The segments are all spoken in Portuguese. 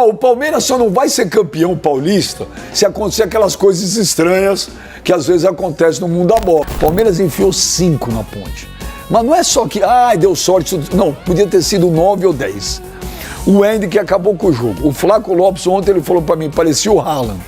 o Palmeiras só não vai ser campeão paulista se acontecer aquelas coisas estranhas que às vezes acontecem no mundo da bola. O Palmeiras enfiou 5 na Ponte. Mas não é só que, deu sorte. Não, podia ter sido 9 ou 10. O Andy que acabou com o jogo. O Flaco Lopes ontem ele falou pra mim, parecia o Haaland.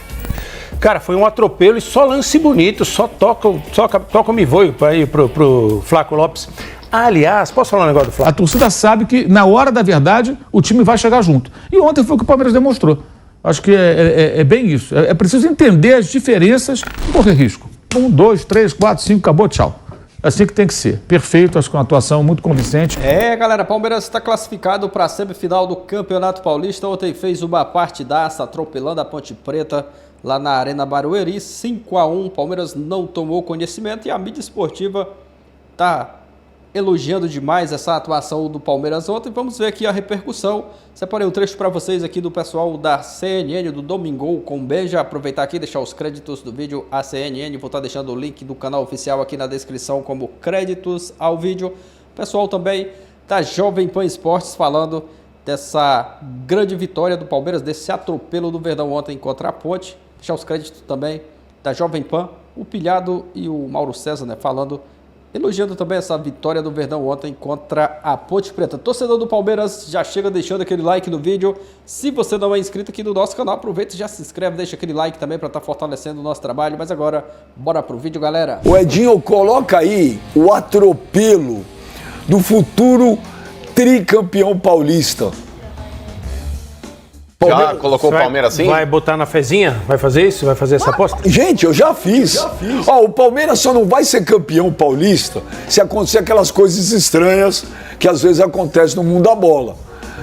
Cara, foi um atropelo e só lance bonito, só toca me voe para ir pro Flaco Lopes. Aliás, posso falar um negócio do Flaco? A torcida sabe que na hora da verdade o time vai chegar junto. E ontem foi o que o Palmeiras demonstrou. Acho que é bem isso. É preciso entender as diferenças e correr risco. 1, 2, 3, 4, 5, acabou, tchau. Assim que tem que ser. Perfeito, acho que uma atuação muito convincente. Galera, Palmeiras está classificado para a semifinal do Campeonato Paulista. Ontem fez uma partidaça atropelando a Ponte Preta lá na Arena Barueri, 5-1. Palmeiras não tomou conhecimento e a mídia esportiva está elogiando demais essa atuação do Palmeiras ontem. Vamos ver aqui a repercussão. Separei um trecho para vocês aqui do pessoal da CNN, do Domingol com Benja. Aproveitar aqui e deixar os créditos do vídeo à CNN. Vou estar deixando o link do canal oficial aqui na descrição como créditos ao vídeo. Pessoal também da Jovem Pan Esportes falando dessa grande vitória do Palmeiras, desse atropelo do Verdão ontem contra a Ponte. Deixar os créditos também da Jovem Pan, o Pilhado e o Mauro César, falando, elogiando também essa vitória do Verdão ontem contra a Ponte Preta. Torcedor do Palmeiras, já chega deixando aquele like no vídeo. Se você não é inscrito aqui no nosso canal, aproveita e já se inscreve, deixa aquele like também para estar fortalecendo o nosso trabalho. Mas agora, bora pro vídeo, galera. O Edinho, coloca aí o atropelo do futuro tricampeão paulista. Já colocou o Palmeiras assim? Vai botar na fezinha? Vai fazer isso? Vai fazer essa aposta? Gente, eu já fiz. O Palmeiras só não vai ser campeão paulista se acontecer aquelas coisas estranhas que às vezes acontecem no mundo da bola.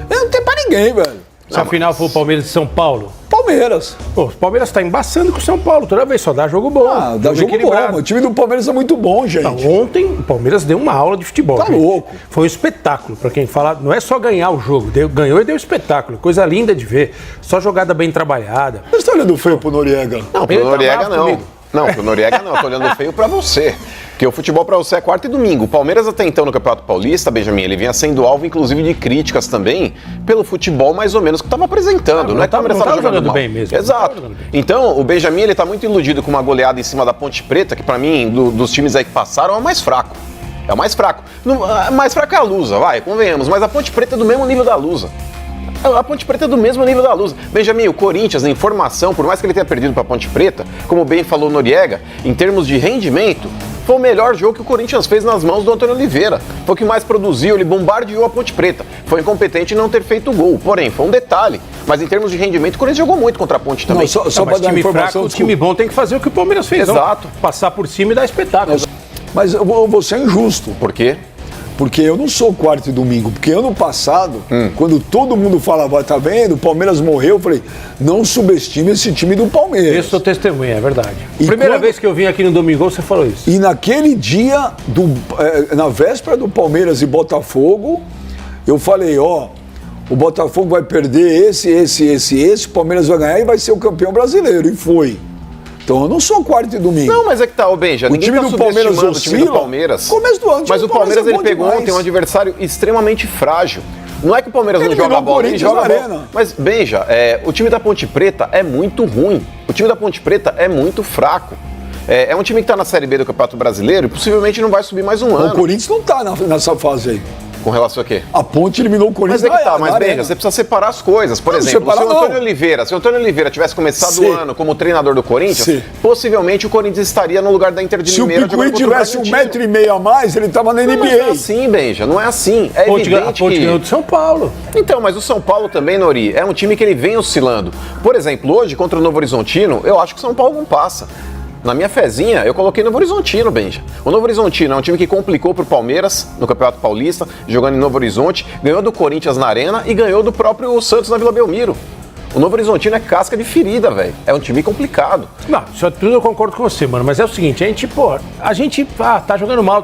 Não tem pra ninguém, velho. Se a final for o Palmeiras de São Paulo? Palmeiras. Pô, o Palmeiras tá embaçando com o São Paulo toda vez, só dá jogo bom. Dá jogo bom. O time do Palmeiras é muito bom, gente. Não, ontem o Palmeiras deu uma aula de futebol. Tá louco. Foi um espetáculo, pra quem fala, não é só ganhar o jogo, ganhou e deu espetáculo, coisa linda de ver, só jogada bem trabalhada. Você tá olhando feio pro Noriega? Não, pro Noriega não. Não, pro Noriega não, eu tô olhando feio pra você. Porque o futebol pra você é quarta e domingo. O Palmeiras até então no Campeonato Paulista, Benjamin, ele vinha sendo alvo inclusive de críticas também pelo futebol mais ou menos que estava apresentando. Não é que o Palmeiras estava jogando bem mesmo. Exato. Então, o Benjamin, ele tá muito iludido com uma goleada em cima da Ponte Preta, que pra mim, dos times aí que passaram, é o mais fraco. É o mais fraco. Mais fraco é a Lusa, vai, convenhamos. Mas a Ponte Preta é do mesmo nível da Lusa. A Ponte Preta é do mesmo nível da Lusa. Benjamin, o Corinthians, em formação, por mais que ele tenha perdido para a Ponte Preta, como bem falou Noriega, em termos de rendimento, foi o melhor jogo que o Corinthians fez nas mãos do Antônio Oliveira. Foi o que mais produziu, ele bombardeou a Ponte Preta. Foi incompetente em não ter feito gol, porém, foi um detalhe. Mas em termos de rendimento, o Corinthians jogou muito contra a Ponte também. Não, só para dar time informação, fraco, o time bom tem que fazer o que o Palmeiras fez. Exato. Não? Passar por cima e dar espetáculo. Mas eu vou ser injusto. Por quê? Porque eu não sou quarto e domingo. Porque ano passado, quando todo mundo falava, tá vendo, o Palmeiras morreu, eu falei, não subestime esse time do Palmeiras. Eu sou testemunha, é verdade. E Primeira vez que eu vim aqui no Domingão, você falou isso. E naquele dia, na véspera do Palmeiras e Botafogo, eu falei, o Botafogo vai perder esse, o Palmeiras vai ganhar e vai ser o campeão brasileiro. E foi. Então eu não sou quarto e domingo. Não, mas é que tá, Benja, ninguém tá subestimando o time do Palmeiras. Começo do ano, mas o Palmeiras ele pegou ontem um adversário extremamente frágil. Não é que o Palmeiras não joga bola, ele joga bola. Mas, Benja, o time da Ponte Preta é muito ruim. O time da Ponte Preta é muito fraco. É um time que tá na Série B do Campeonato Brasileiro e possivelmente não vai subir mais um ano. O Corinthians não tá nessa fase aí. Com relação a quê? A Ponte eliminou o Corinthians. Mas é que tá, mas Benja, você precisa separar as coisas. Por exemplo, se o Antônio Oliveira tivesse começado o ano como treinador do Corinthians, possivelmente o Corinthians estaria no lugar da Inter de Limeira. Se o Picuí tivesse 1,5 m a mais, ele tava na NBA. Não é assim, Benja, não é assim. É evidente a Ponte ganhou do São Paulo. Então, mas o São Paulo também, Nori, é um time que ele vem oscilando. Por exemplo, hoje, contra o Novo Horizontino, eu acho que o São Paulo não passa. Na minha fezinha, eu coloquei Novo Horizontino, Benja. O Novo Horizontino é um time que complicou pro Palmeiras no Campeonato Paulista, jogando em Novo Horizonte, ganhou do Corinthians na Arena e ganhou do próprio Santos na Vila Belmiro. O Novo Horizontino é casca de ferida, velho. É um time complicado. Não, isso tudo eu concordo com você, mano. Mas é o seguinte, a gente tá jogando mal,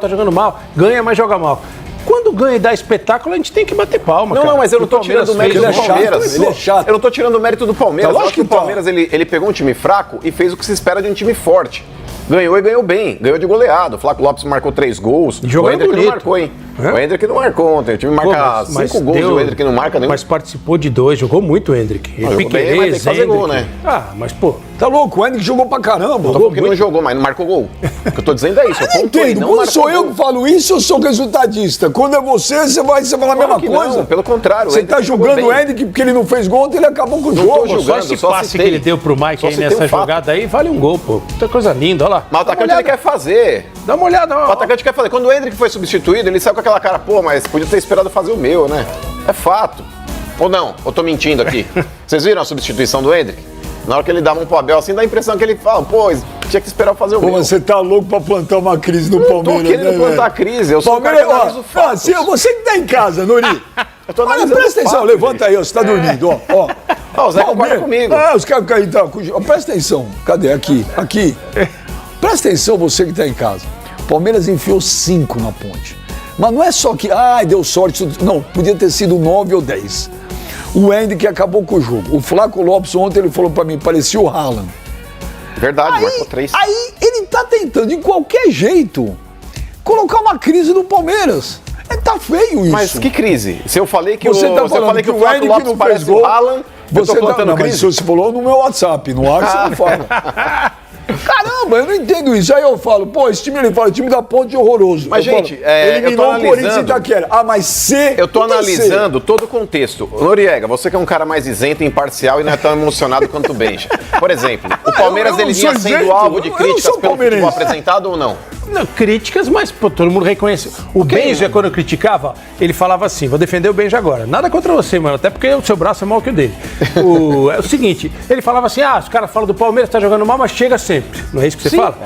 ganha, mas joga mal. Quando ganha e dá espetáculo, a gente tem que bater palma, cara. Não, mas eu não tô tirando o mérito do Palmeiras. Ele é chato. Eu não tô tirando o mérito do Palmeiras. Tá, eu acho que o Palmeiras, ele pegou um time fraco e fez o que se espera de um time forte. Ganhou e ganhou bem. Ganhou de goleado. O Flaco Lopes marcou 3 gols. Jogando bonito. Não marcou, hein? O Endrick não marcou ontem, o time marca 5 gols e o Endrick não marca nenhum. Mas participou de 2, jogou muito o Endrick. Jogou bem, mas tem que fazer gol, né? Mas pô... Tá louco, o Endrick jogou pra caramba. Tô falando que não jogou, mas não marcou gol. O que eu tô dizendo é isso. Eu não entendo, quando sou eu que falo isso, eu sou resultadista. Quando é você vai falar a mesma coisa. Não, pelo contrário. Você tá julgando o Endrick porque ele não fez gol, ontem ele acabou com o jogo. Só esse passe que ele deu pro Mike aí nessa jogada aí, vale um gol, pô. Muita coisa linda, olha lá. Mas o atacante ele quer fazer. Dá uma olhada, ó. O atacante quer fazer. Quando o Endrick foi substituído, ele saiu com aquela cara, pô, mas podia ter esperado fazer o meu, né? É fato. Ou não? Ou tô mentindo aqui? Vocês viram a substituição do Endrick? Na hora que ele dá um pro Abel, assim, dá a impressão que ele fala, pô, tinha que esperar fazer o meu. Você tá louco pra plantar uma crise no Palmeiras, né? Eu tô querendo plantar crise, eu sou Palmeiras, o cara que analisa o fato. Você que tá em casa, Nori. Eu tô analisando. Presta atenção, fato, levanta aí, ó, você tá dormindo, ó. O Zé concorda comigo. Os caras ficam aí, tá. Presta atenção, cadê? Aqui. Presta atenção, você que tá em casa. O Palmeiras enfiou 5 na Ponte. Mas não é só que, deu sorte. Não, podia ter sido 9 ou 10. O Endrick acabou com o jogo. O Flaco Lopes ontem ele falou pra mim, parecia o Haaland. Verdade, marcou 3. Aí ele tá tentando, de qualquer jeito, colocar uma crise no Palmeiras. Tá feio isso. Mas que crise? Se eu falei que você tá falando que o Flaco Endrick Lopes parece o Haaland, você tô plantando crise? Mas você falou no meu WhatsApp, no ar você não fala. Caramba, eu não entendo isso. Aí eu falo, pô, esse time, ele fala, o time da Ponte é horroroso. Mas, gente, eliminou o Corinthians e Itaquera. Mas C... Eu tô analisando todo o contexto. Noriega, você que é um cara mais isento, imparcial e não é tão emocionado quanto o Benja. Por exemplo, o Palmeiras ele vinha sendo alvo de críticas pelo futebol apresentado ou não? Não, críticas, mas pô, todo mundo reconhece. O Benja, quando eu criticava, ele falava assim, vou defender o Benja agora. Nada contra você, mano, até porque o seu braço é maior que o dele. É o seguinte, ele falava assim, os caras falam do Palmeiras, tá jogando mal, mas chega sempre. Não é isso que você fala?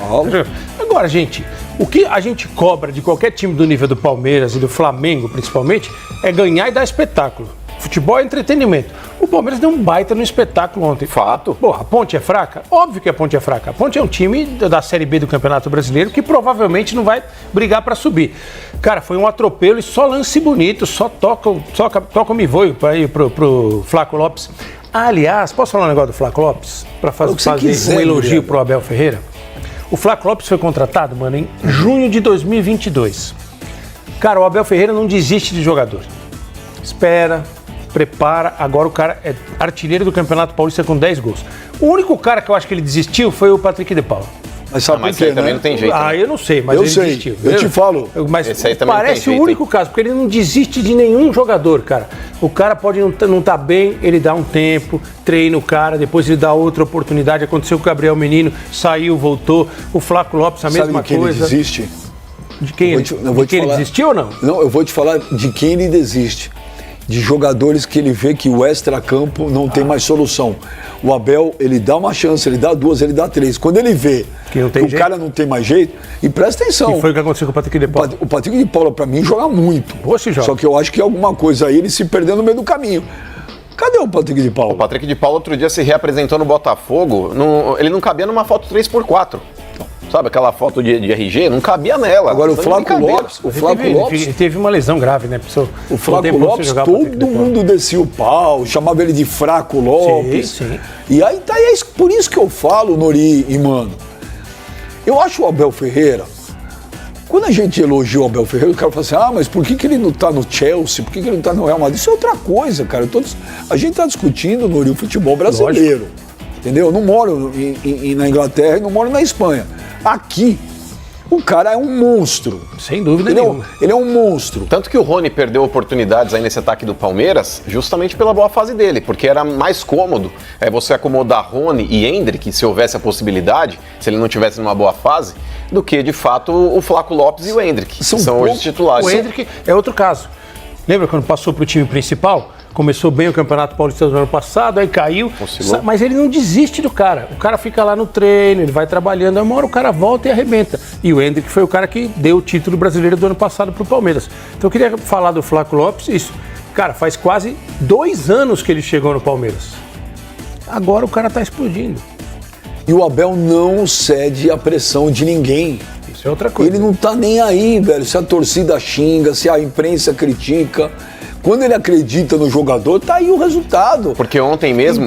Agora, gente, o que a gente cobra de qualquer time do nível do Palmeiras e do Flamengo, principalmente, é ganhar e dar espetáculo. Futebol é entretenimento. O Palmeiras deu um baita no espetáculo ontem. Fato. Porra, a Ponte é fraca? Óbvio que a Ponte é fraca. A Ponte é um time da Série B do Campeonato Brasileiro que provavelmente não vai brigar pra subir. Cara, foi um atropelo e só lance bonito, só toca o mivoio pro Flaco Lopes. Aliás, posso falar um negócio do Flaco Lopes? Pra fazer um elogio pro Abel Ferreira? O Flaco Lopes foi contratado, mano, em junho de 2022. Cara, o Abel Ferreira não desiste de jogador. Espera, prepara, agora o cara é artilheiro do Campeonato Paulista com 10 gols. O único cara que eu acho que ele desistiu foi o Patrick de Paula. Mas sabe mas aí também não tem jeito. Eu não sei, mas eu ele desistiu. Eu te falo. Mas esse aí também parece não tem jeito, o único caso, porque ele não desiste de nenhum jogador, cara. O cara pode não tá bem, ele dá um tempo, treina o cara, depois ele dá outra oportunidade. Aconteceu com o Gabriel Menino, saiu, voltou. O Flaco Lopes, a mesma coisa. Ele desiste? De quem ele desistiu ou não? Não, eu vou te falar de quem ele desiste. De jogadores que ele vê que o extracampo não tem mais solução. O Abel, ele dá uma chance, ele dá 2, ele dá 3. Quando ele vê que o cara não tem mais jeito, e presta atenção. E foi o que aconteceu com o Patrick de Paula. O Patrick de Paula, pra mim, joga muito. Joga. Só que eu acho que alguma coisa aí ele se perdeu no meio do caminho. Cadê o Patrick de Paula? O Patrick de Paula outro dia se reapresentou no Botafogo, ele não cabia numa foto 3x4. Sabe aquela foto de RG? Não cabia nela. Agora o Flaco Lopes. Ele teve uma lesão grave, né? O Flaco Lopes, todo mundo descia o pau, chamava ele de Fraco Lopes. Sim. E aí tá aí, por isso que eu falo, Nori e mano. Eu acho o Abel Ferreira. Quando a gente elogia o Abel Ferreira, o cara fala assim: mas por que ele não tá no Chelsea? Por que ele não tá no Real Madrid? Isso é outra coisa, cara. A gente tá discutindo, Nori, o futebol brasileiro. Lógico. Entendeu? Eu não moro na Inglaterra e não moro na Espanha. Aqui, o cara é um monstro. Sem dúvida nenhuma. Ele é um monstro. Tanto que o Rony perdeu oportunidades aí nesse ataque do Palmeiras, justamente pela boa fase dele, porque era mais cômodo você acomodar Rony e Endrick, se houvesse a possibilidade, se ele não tivesse numa boa fase, do que, de fato, o Flaco Lopes e o Endrick, que são hoje os titulares. O Endrick é outro caso. Lembra quando passou para o time principal? Começou bem o Campeonato Paulista do ano passado, aí caiu. Oscilou. Mas ele não desiste do cara. O cara fica lá no treino, ele vai trabalhando, aí uma hora o cara volta e arrebenta. E o Endrick foi o cara que deu o título brasileiro do ano passado pro Palmeiras. Então eu queria falar do Flaco Lopes, isso. Cara, faz quase 2 anos que ele chegou no Palmeiras. Agora o cara tá explodindo. E o Abel não cede à pressão de ninguém. Isso é outra coisa. Ele não tá nem aí, velho. Se a torcida xinga, se a imprensa critica. Quando ele acredita no jogador, tá aí o resultado. Porque ontem mesmo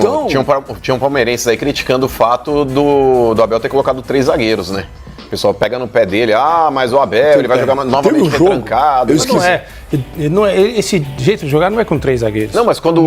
tinham palmeirenses aí criticando o fato do Abel ter colocado 3 zagueiros, né? pessoal pega no pé dele, mas o Abel, ele vai jogar novamente retrancado. Não é, esse jeito de jogar não é com 3 zagueiros. Não, mas quando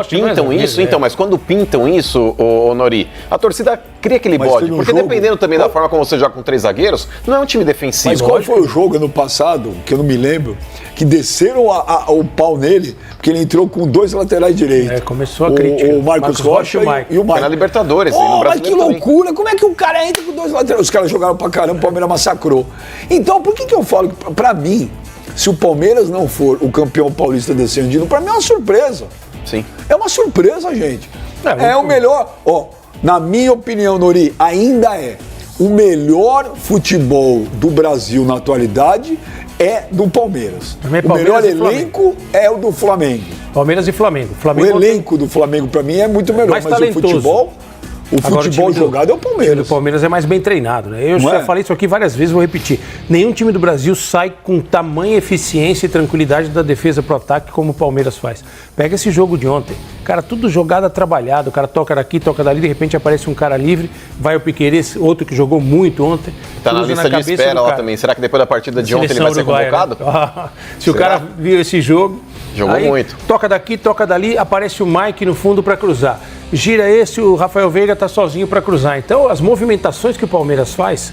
pintam isso, mas quando pintam isso, ô Nori, a torcida cria aquele bode. Porque dependendo também da forma como você joga com 3 zagueiros, não é um time defensivo. Mas qual foi o jogo ano passado, que eu não me lembro, que desceram o pau nele, porque ele entrou com 2 laterais direitos. Começou a crítica. O Marcos Rocha e o Mike. Foi na Libertadores. Mas que loucura, como é que o cara entra com 2 laterais? Os caras jogaram pra caramba, o Palmeiras massacrou. Então, por que eu falo que, pra mim, se o Palmeiras não for o campeão paulista desse ano, pra mim é uma surpresa. Sim. É uma surpresa, gente. É o melhor, na minha opinião, Nori, ainda é o melhor futebol do Brasil na atualidade é do Palmeiras. O melhor elenco é o do Flamengo. Palmeiras e Flamengo. O elenco do Flamengo, pra mim, é muito melhor. Mas o futebol... O futebol jogado é o Palmeiras. O Palmeiras é mais bem treinado, né? Eu já falei isso aqui várias vezes, vou repetir. Nenhum time do Brasil sai com tamanha eficiência e tranquilidade da defesa pro ataque como o Palmeiras faz. Pega esse jogo de ontem. Cara, tudo jogada trabalhado. O cara toca daqui, toca dali, de repente aparece um cara livre, vai o Piquerez, outro que jogou muito ontem. Tá na lista de espera lá também. Será que depois da partida de ontem ele vai ser convocado? Né? Se o cara viu esse jogo... Jogou muito. Toca daqui, toca dali, aparece o Mike no fundo para cruzar. Gira o Rafael Veiga tá sozinho para cruzar. Então, as movimentações que o Palmeiras faz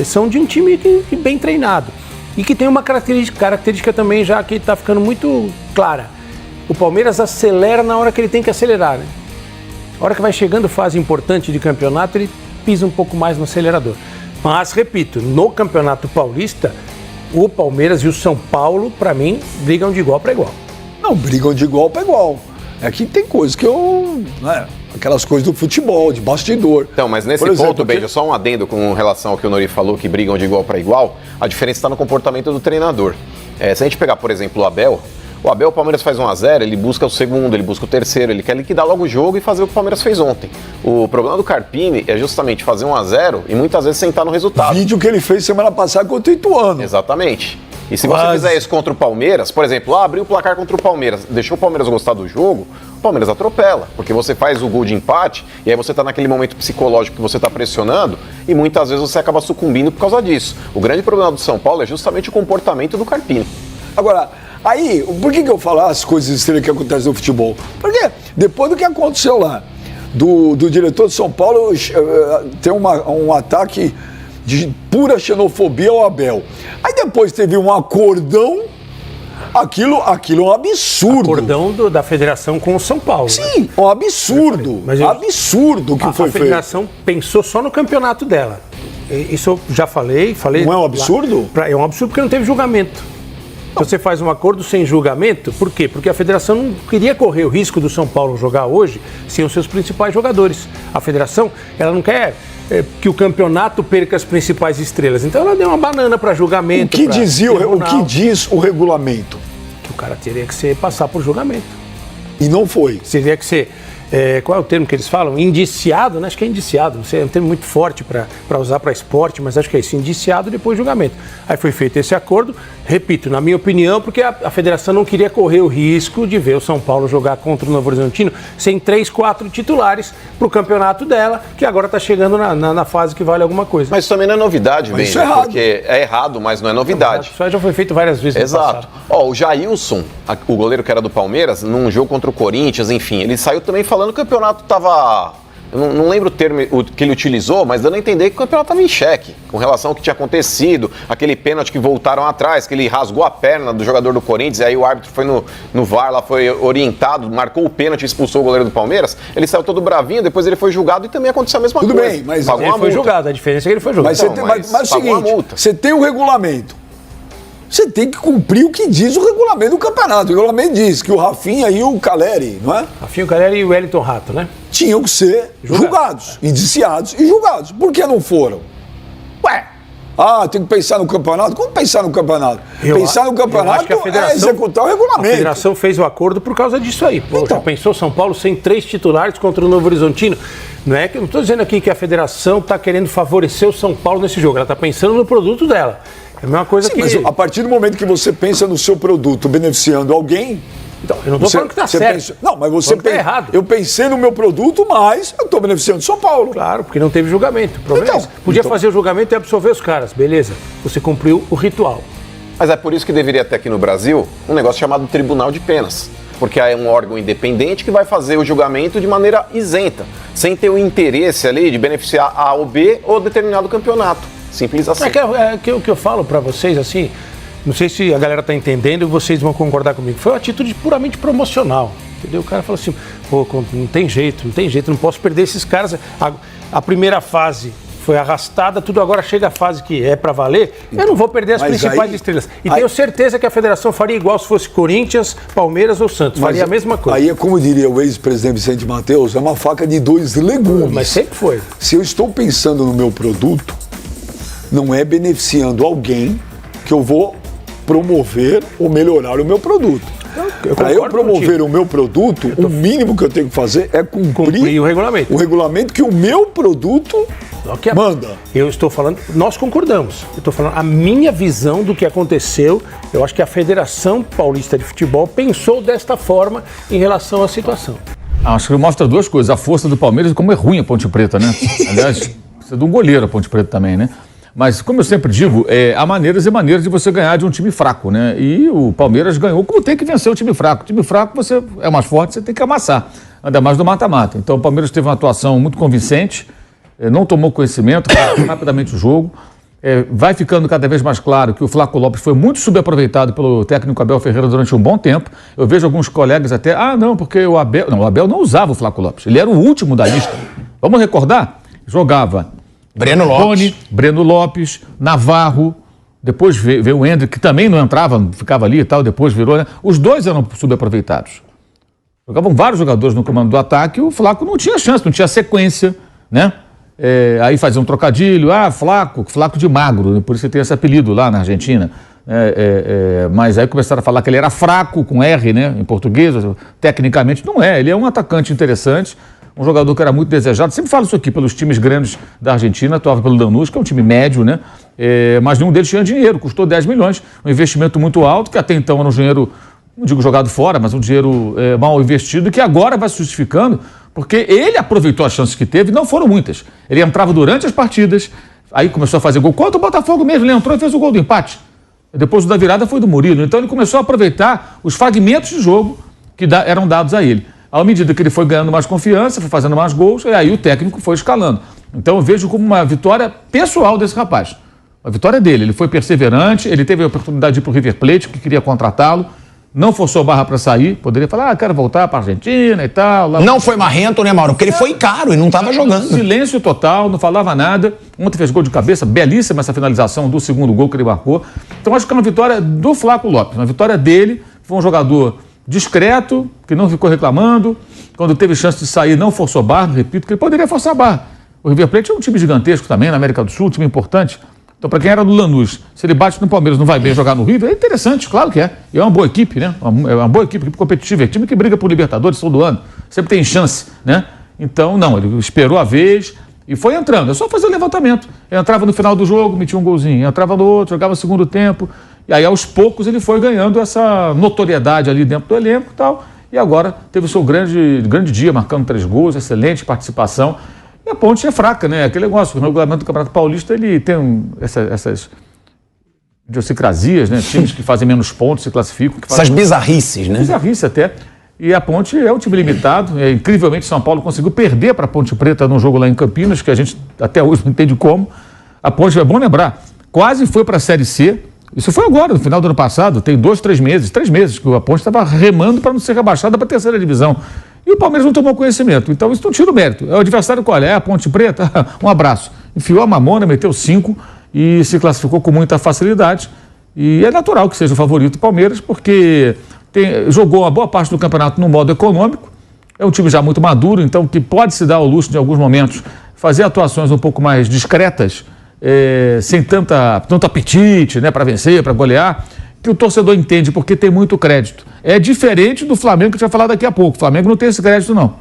são de um time que bem treinado. E que tem uma característica também já que está ficando muito clara. O Palmeiras acelera na hora que ele tem que acelerar, né? A hora que vai chegando fase importante de campeonato, ele pisa um pouco mais no acelerador. Mas, repito, no Campeonato Paulista, o Palmeiras e o São Paulo, para mim, brigam de igual para igual. Não, brigam de igual para igual. É que tem coisas que aquelas coisas do futebol, de bastidor. Então, mas nesse ponto, Beija, só um adendo com relação ao que o Nori falou, que brigam de igual para igual, a diferença está no comportamento do treinador. Se a gente pegar, por exemplo, o Palmeiras faz 1-0, ele busca o segundo, ele busca o terceiro, ele quer liquidar logo o jogo e fazer o que o Palmeiras fez ontem. O problema do Carpini é justamente fazer 1-0 e muitas vezes sentar no resultado. Vídeo que ele fez semana passada contra o Ituano. Exatamente. E se você fizer isso contra o Palmeiras, por exemplo, abriu o placar contra o Palmeiras, deixou o Palmeiras gostar do jogo, o Palmeiras atropela, porque você faz o gol de empate e aí você está naquele momento psicológico que você está pressionando e muitas vezes você acaba sucumbindo por causa disso. O grande problema do São Paulo é justamente o comportamento do Carpini. Agora, aí, por que eu falo as coisas estranhas que acontecem no futebol? Porque depois do que aconteceu lá, do diretor de São Paulo, tem um ataque de pura xenofobia ao Abel. Aí depois teve um acordão, aquilo é um absurdo. Acordão da federação com o São Paulo. Sim, né? Um absurdo. Absurdo que foi feito. A federação pensou só no campeonato dela. Isso eu já falei. Não é um absurdo? É um absurdo porque não teve julgamento. Então você faz um acordo sem julgamento, por quê? Porque a federação não queria correr o risco do São Paulo jogar hoje sem os seus principais jogadores. A federação, ela não quer que o campeonato perca as principais estrelas. Então ela deu uma banana para julgamento. O que diz o regulamento? Que o cara teria que passar por julgamento. E não foi. Teria que ser... qual é o termo que eles falam? Indiciado, né? Acho que é indiciado, não sei, é um termo muito forte para usar para esporte, mas acho que é isso, indiciado depois julgamento. Aí foi feito esse acordo, repito, na minha opinião, porque a federação não queria correr o risco de ver o São Paulo jogar contra o Novo Horizontino sem 3, 4 titulares para o campeonato dela, que agora está chegando na fase que vale alguma coisa. Mas isso também não é novidade, mas isso é errado. Porque é errado, mas não é novidade. Isso já foi feito várias vezes. Exato. O Jailson, o goleiro que era do Palmeiras, num jogo contra o Corinthians, enfim, ele saiu também falando que o campeonato estava... Eu não lembro o termo que ele utilizou, mas dando a entender que o campeonato estava em xeque, com relação ao que tinha acontecido, aquele pênalti que voltaram atrás, que ele rasgou a perna do jogador do Corinthians, e aí o árbitro foi no VAR, lá foi orientado, marcou o pênalti e expulsou o goleiro do Palmeiras. Ele saiu todo bravinho, depois ele foi julgado e também aconteceu a mesma coisa. Tudo bem, mas ele foi julgado, a diferença é que ele foi julgado. Mas é o seguinte, você tem um regulamento. Você tem que cumprir o que diz o regulamento do campeonato. O regulamento diz que o Rafinha e o Caleri, não é? Rafinha, o Caleri e o Wellington Rato, né? Tinham que ser julgados, indiciados e julgados. Por que não foram? Tem que pensar no campeonato? Como pensar no campeonato? Pensar no campeonato é executar o regulamento. A federação fez o acordo por causa disso aí. Já pensou São Paulo sem 3 titulares contra o Novo Horizontino? Não estou dizendo aqui que a federação está querendo favorecer o São Paulo nesse jogo. Ela está pensando no produto dela. É a mesma coisa. Sim, mas a partir do momento que você pensa no seu produto beneficiando alguém, Então, eu não estou falando que está certo. Não, mas você está errado. Eu pensei no meu produto, mas eu estou beneficiando São Paulo. Claro, porque não teve julgamento. Podia fazer o julgamento e absolver os caras, beleza. Você cumpriu o ritual. Mas é por isso que deveria ter aqui no Brasil um negócio chamado Tribunal de Penas. Porque é um órgão independente que vai fazer o julgamento de maneira isenta, sem ter o interesse ali de beneficiar A ou B ou determinado campeonato. Simples assim. O que eu falo pra vocês, assim, não sei se a galera tá entendendo e vocês vão concordar comigo. Foi uma atitude puramente promocional, entendeu? O cara falou assim, pô, não tem jeito, não posso perder esses caras. A primeira fase foi arrastada, tudo agora chega a fase que é pra valer, eu não vou perder as principais estrelas. E tenho certeza que a federação faria igual se fosse Corinthians, Palmeiras ou Santos, faria a mesma coisa. Aí é como diria o ex-presidente Vicente Mateus, é uma faca de dois legumes. Mas sempre foi. Se eu estou pensando no meu produto, não é beneficiando alguém que eu vou promover ou melhorar o meu produto. Para eu promover o meu produto, o mínimo que eu tenho que fazer é cumprir o regulamento. O regulamento que o meu produto manda. Eu estou falando, nós concordamos. Eu estou falando, a minha visão do que aconteceu, eu acho que a Federação Paulista de Futebol pensou desta forma em relação à situação. Acho que mostra duas coisas. A força do Palmeiras e como é ruim a Ponte Preta, né? Aliás, precisa de um goleiro a Ponte Preta também, né? Mas, como eu sempre digo, há maneiras e maneiras de você ganhar de um time fraco, né? E o Palmeiras ganhou como tem que vencer o time fraco. O time fraco, você é mais forte, você tem que amassar. Ainda mais no mata-mata. Então, o Palmeiras teve uma atuação muito convincente, não tomou conhecimento, rapidamente o jogo. Vai ficando cada vez mais claro que o Flaco Lopes foi muito subaproveitado pelo técnico Abel Ferreira durante um bom tempo. Eu vejo alguns colegas até, porque o Abel... Não, o Abel não usava o Flaco Lopes. Ele era o último da lista. Vamos recordar? Jogava Breno Lopes. Rony, Breno Lopes, Navarro, depois veio o Hendrick, que também não entrava, ficava ali e tal, depois virou, né? Os dois eram subaproveitados. Jogavam vários jogadores no comando do ataque e o Flaco não tinha chance, não tinha sequência, né? Aí fazia um trocadilho, Flaco de magro, por isso que tem esse apelido lá na Argentina. Mas aí começaram a falar que ele era fraco, com R, né, em português, tecnicamente não é, ele é um atacante interessante, um jogador que era muito desejado, sempre falo isso aqui pelos times grandes da Argentina, atuava pelo Lanús, que é um time médio, né, mas nenhum deles tinha dinheiro, custou 10 milhões, um investimento muito alto, que até então era um dinheiro, não digo jogado fora, mas um dinheiro mal investido, que agora vai se justificando, porque ele aproveitou as chances que teve, não foram muitas. Ele entrava durante as partidas, aí começou a fazer gol. Contra o Botafogo mesmo, ele entrou e fez o gol do empate. Depois o da virada foi do Murilo. Então ele começou a aproveitar os fragmentos de jogo que eram dados a ele. À medida que ele foi ganhando mais confiança, foi fazendo mais gols, e aí o técnico foi escalando. Então eu vejo como uma vitória pessoal desse rapaz. A vitória dele. Ele foi perseverante, ele teve a oportunidade de ir para o River Plate, que queria contratá-lo. Não forçou barra para sair, poderia falar, quero voltar para a Argentina e tal. Não foi marrento, né, Mauro? Porque ele foi caro e não estava jogando. Silêncio total, não falava nada. Ontem fez gol de cabeça, belíssima essa finalização do segundo gol que ele marcou. Então acho que é uma vitória do Flaco Lopes, uma vitória dele. Foi um jogador discreto, que não ficou reclamando. Quando teve chance de sair, não forçou barra, repito, que ele poderia forçar a barra. O River Plate é um time gigantesco também, na América do Sul, um time importante. Então, para quem era do Lanús, se ele bate no Palmeiras, não vai bem jogar no River, é interessante, claro que é. E é uma boa equipe, né? É uma boa equipe competitiva, é time que briga por Libertadores todo ano, sempre tem chance, né? Então, não, ele esperou a vez e foi entrando. É só fazer o levantamento. Entrava no final do jogo, metia um golzinho, entrava no outro, jogava o segundo tempo. E aí, aos poucos, ele foi ganhando essa notoriedade ali dentro do elenco e tal. E agora teve o seu grande dia, marcando 3 gols, excelente participação. E a Ponte é fraca, né? Aquele negócio, o regulamento do Campeonato Paulista, ele tem essas idiosincrasias, né? Times que fazem menos pontos se classificam. Essas bizarrices, né? Bizarrice até. E a Ponte é um time limitado. Incrivelmente, São Paulo conseguiu perder para a Ponte Preta num jogo lá em Campinas, que a gente até hoje não entende como. A Ponte, é bom lembrar, quase foi para a Série C. Isso foi agora, no final do ano passado, tem 3 meses que a Ponte estava remando para não ser rebaixada para a 3ª divisão. E o Palmeiras não tomou conhecimento. Então isso não tira o mérito. É o adversário qual é? A Ponte Preta? Um abraço. Enfiou a mamona, meteu 5 e se classificou com muita facilidade. E é natural que seja o favorito do Palmeiras, porque jogou uma boa parte do campeonato no modo econômico. É um time já muito maduro, então que pode se dar ao luxo de alguns momentos fazer atuações um pouco mais discretas, sem tanto apetite, né, para vencer, para golear, que o torcedor entende, porque tem muito crédito. É diferente do Flamengo, que a gente vai falar daqui a pouco. O Flamengo não tem esse crédito, não.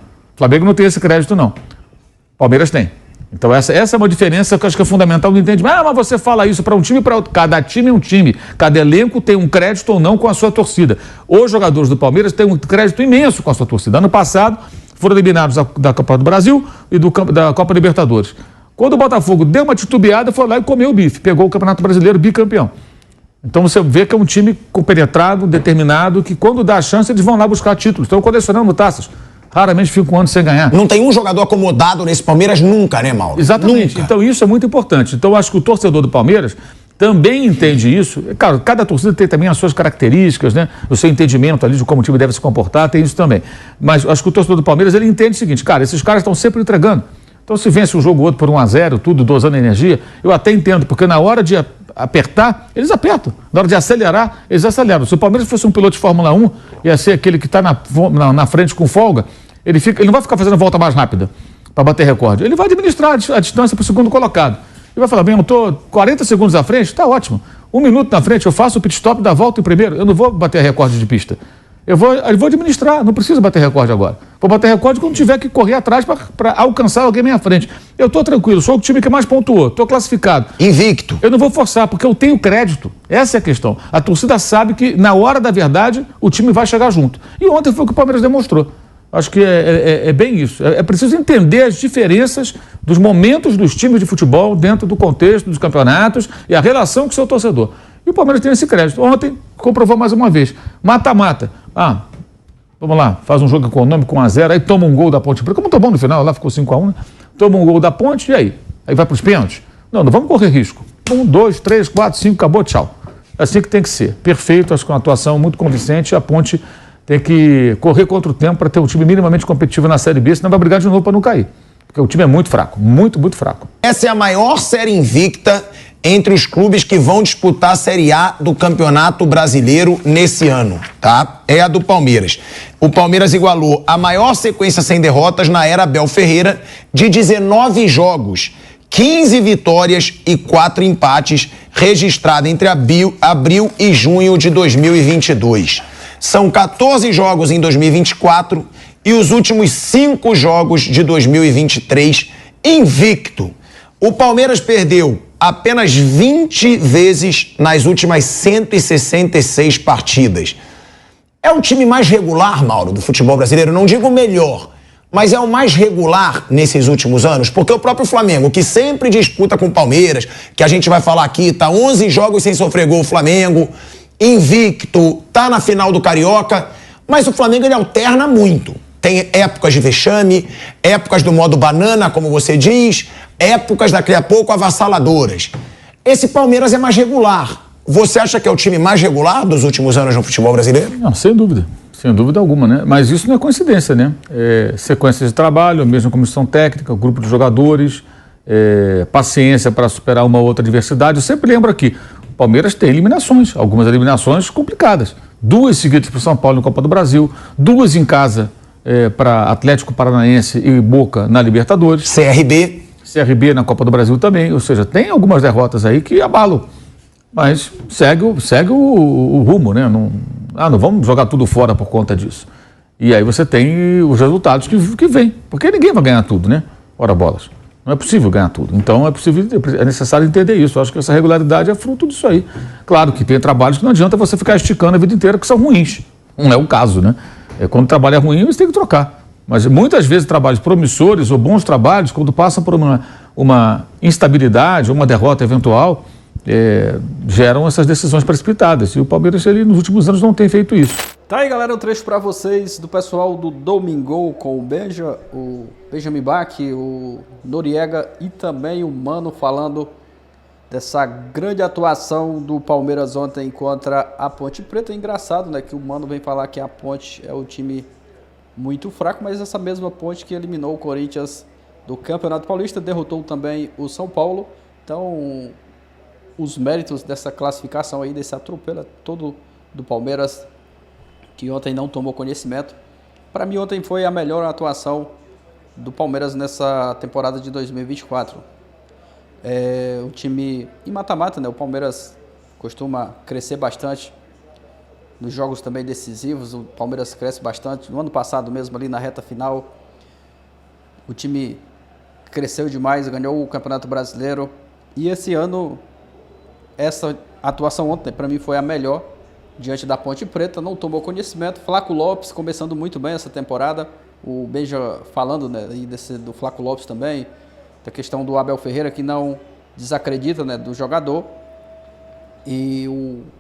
Palmeiras tem. Então essa é uma diferença que eu acho que é fundamental no entendimento. Mas você fala isso para um time e para outro. Cada time é um time. Cada elenco tem um crédito ou não com a sua torcida. Os jogadores do Palmeiras têm um crédito imenso com a sua torcida. Ano passado foram eliminados da Copa do Brasil e da Copa Libertadores. Quando o Botafogo deu uma titubeada, foi lá e comeu o bife. Pegou o Campeonato Brasileiro bicampeão. Então você vê que é um time compenetrado, determinado, que quando dá a chance eles vão lá buscar títulos. Estão colecionando taças. Raramente fica um ano sem ganhar. Não tem um jogador acomodado nesse Palmeiras nunca, né, Mauro? Exatamente. Nunca. Então isso é muito importante. Então eu acho que o torcedor do Palmeiras também entende isso. Claro, cada torcida tem também as suas características, né? O seu entendimento ali de como o time deve se comportar, tem isso também. Mas eu acho que o torcedor do Palmeiras, ele entende o seguinte, cara, esses caras estão sempre entregando. Então se vence um jogo ou outro por 1-0, tudo dosando energia, eu até entendo, porque na hora de apertar, eles apertam. Na hora de acelerar, eles aceleram. Se o Palmeiras fosse um piloto de Fórmula 1, ia ser aquele que está na frente com folga, ele não vai ficar fazendo a volta mais rápida para bater recorde. Ele vai administrar a distância para o segundo colocado. Ele vai falar, bem, eu estou 40 segundos à frente, está ótimo. 1 minuto na frente, eu faço o pit stop da volta em primeiro. Eu não vou bater recorde de pista. Eu vou administrar, não preciso bater recorde agora. Vou bater recorde quando tiver que correr atrás para alcançar alguém à minha frente. Eu estou tranquilo, sou o time que mais pontuou, estou classificado. Invicto. Eu não vou forçar, porque eu tenho crédito. Essa é a questão. A torcida sabe que, na hora da verdade, o time vai chegar junto. E ontem foi o que o Palmeiras demonstrou. Acho que é bem isso. É preciso entender as diferenças dos momentos dos times de futebol dentro do contexto dos campeonatos e a relação com o seu torcedor. E o Palmeiras tem esse crédito. Ontem comprovou mais uma vez. Mata-mata. Vamos lá, faz um jogo econômico 1-0, aí toma um gol da Ponte Preta. Como tá bom no final, lá ficou 5-1, né? Toma um gol da Ponte, e aí? Aí vai para os pênaltis? Não vamos correr risco. 1, 2, 3, 4, 5, acabou, tchau. É assim que tem que ser. Perfeito, acho que é uma atuação muito convincente. A Ponte tem que correr contra o tempo para ter um time minimamente competitivo na Série B, senão vai brigar de novo para não cair. Porque o time é muito fraco, muito, muito fraco. Essa é a maior série invicta entre os clubes que vão disputar a Série A do Campeonato Brasileiro nesse ano, tá? É a do Palmeiras. O Palmeiras igualou a maior sequência sem derrotas na era Abel Ferreira, de 19 jogos, 15 vitórias e 4 empates, registrada entre abril e junho de 2022. São 14 jogos em 2024 e os últimos 5 jogos de 2023 invicto. O Palmeiras perdeu apenas 20 vezes nas últimas 166 partidas. É o time mais regular, Mauro, do futebol brasileiro. Não digo melhor, mas é o mais regular nesses últimos anos, porque o próprio Flamengo, que sempre disputa com o Palmeiras, que a gente vai falar aqui, tá 11 jogos sem sofrer gol, o Flamengo invicto, tá na final do Carioca, mas o Flamengo ele alterna muito. Tem épocas de vexame, épocas do modo banana, como você diz, épocas daqui a pouco avassaladoras. Esse Palmeiras é mais regular. Você acha que é o time mais regular dos últimos anos no futebol brasileiro? Não, sem dúvida alguma, né? Mas isso não é coincidência, né? Sequência de trabalho, a mesma comissão técnica, grupo de jogadores, paciência para superar uma outra adversidade. Eu sempre lembro aqui, o Palmeiras tem eliminações, algumas eliminações complicadas. 2 seguidas para o São Paulo na Copa do Brasil, 2 em casa para Atlético Paranaense e Boca na Libertadores. CRB na Copa do Brasil também, ou seja, tem algumas derrotas aí que abalam, mas segue o rumo, né? Não vamos jogar tudo fora por conta disso. E aí você tem os resultados que vêm, porque ninguém vai ganhar tudo, né? Ora bolas. Não é possível ganhar tudo. Então é necessário entender isso. Eu acho que essa regularidade é fruto disso aí. Claro que tem trabalhos que não adianta você ficar esticando a vida inteira, que são ruins. Não é o caso, né? Quando o trabalho é ruim, você tem que trocar. Mas muitas vezes trabalhos promissores ou bons trabalhos, quando passam por uma instabilidade ou uma derrota eventual, geram essas decisões precipitadas. E o Palmeiras, ele, nos últimos anos, não tem feito isso. Tá aí, galera, um trecho para vocês do pessoal do Domingol com o Benjamin Bach, o Noriega e também o Mano falando dessa grande atuação do Palmeiras ontem contra a Ponte Preta. É engraçado, né, que o Mano vem falar que a Ponte é o time muito fraco, mas essa mesma Ponte que eliminou o Corinthians do Campeonato Paulista, derrotou também o São Paulo. Então, os méritos dessa classificação aí, desse atropelo é todo do Palmeiras, que ontem não tomou conhecimento. Para mim, ontem foi a melhor atuação do Palmeiras nessa temporada de 2024. O time em mata-mata, né? O Palmeiras costuma crescer bastante nos jogos também decisivos. O Palmeiras cresce bastante. No ano passado mesmo, ali na reta final, o time cresceu demais, ganhou o Campeonato Brasileiro. E esse ano, essa atuação ontem, para mim, foi a melhor diante da Ponte Preta. Não tomou conhecimento. Flaco Lopes começando muito bem essa temporada. O Benja falando, né, do Flaco Lopes também, da questão do Abel Ferreira, que não desacredita, né, do jogador. E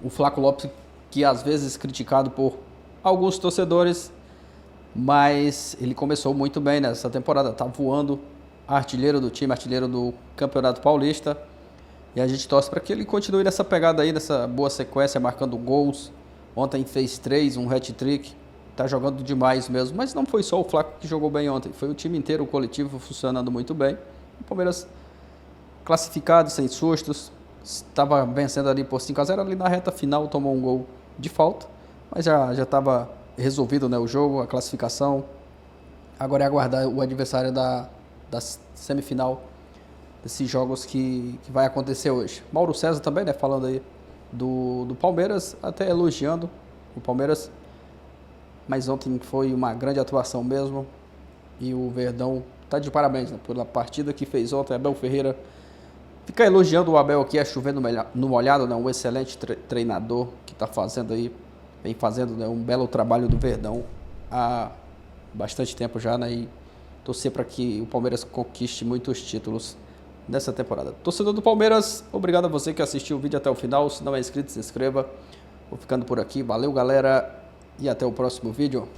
o Flaco Lopes, que às vezes criticado por alguns torcedores, mas ele começou muito bem nessa temporada, tá voando, artilheiro do time, artilheiro do Campeonato Paulista, e a gente torce para que ele continue nessa pegada aí, nessa boa sequência, marcando gols. Ontem fez 3, um hat-trick, tá jogando demais mesmo, mas não foi só o Flaco que jogou bem ontem, foi o time inteiro, o coletivo funcionando muito bem. O Palmeiras classificado, sem sustos, estava vencendo ali por 5-0, ali na reta final tomou um gol de falta, mas já estava resolvido, né, o jogo, a classificação. Agora é aguardar o adversário da semifinal desses jogos que vai acontecer hoje. Mauro César também, né, falando aí do Palmeiras, até elogiando o Palmeiras, mas ontem foi uma grande atuação mesmo, e o Verdão tá de parabéns, né, pela partida que fez ontem. Abel Ferreira fica elogiando o Abel aqui, é chovendo no molhado, né, um excelente treinador que está fazendo aí, vem fazendo, né, um belo trabalho do Verdão há bastante tempo já, né, e torcer para que o Palmeiras conquiste muitos títulos nessa temporada. Torcedor do Palmeiras, obrigado a você que assistiu o vídeo até o final. Se não é inscrito, se inscreva. Vou ficando por aqui. Valeu, galera, e até o próximo vídeo.